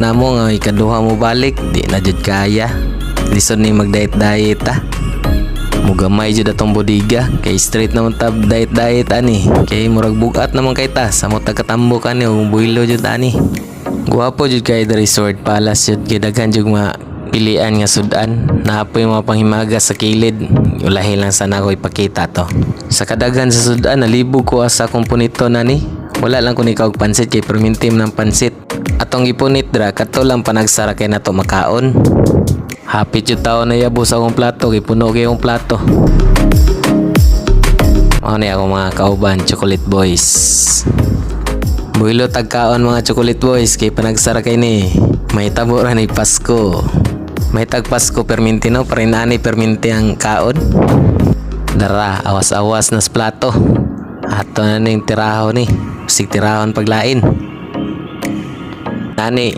namo nga ikaduha mo balik, di na jud kaya. Lison ni mag-diet ah. Mugamay jud atong bodiga kay straight naman tab diet ani. Kay murag bugat naman kay ta sa mo tagkatambo kani ug buhilo jud ani. Guwapo jud kay the Resort Palace jud kay daghan jud mga pilian nga sudan. Naapoy mga panghimaga sa kilid. Ulahi lang sana ko ipakita to. Sa kadaghan sa sudan nalibog ko asa kong punito nani. Wala lang ko ni kaog pansit kay permintim ng pansit. Atong ipunit dra kato lang panagsara kay nato makaon. Happy jud taon na yabo sa akong plato kay puno kay akong plato. Mao ni ako mga kauban Chocolate Boys. Buhilo tagkaon mga Chocolate Boys kay panagsara kay ni. May tabo ra ni Pasko. May tag Pasko perminti no parin ani perminti ang kaon. Dara awas-awas nas plato. Ato na ning tiraho ni. Sig tirahon paglain. Inani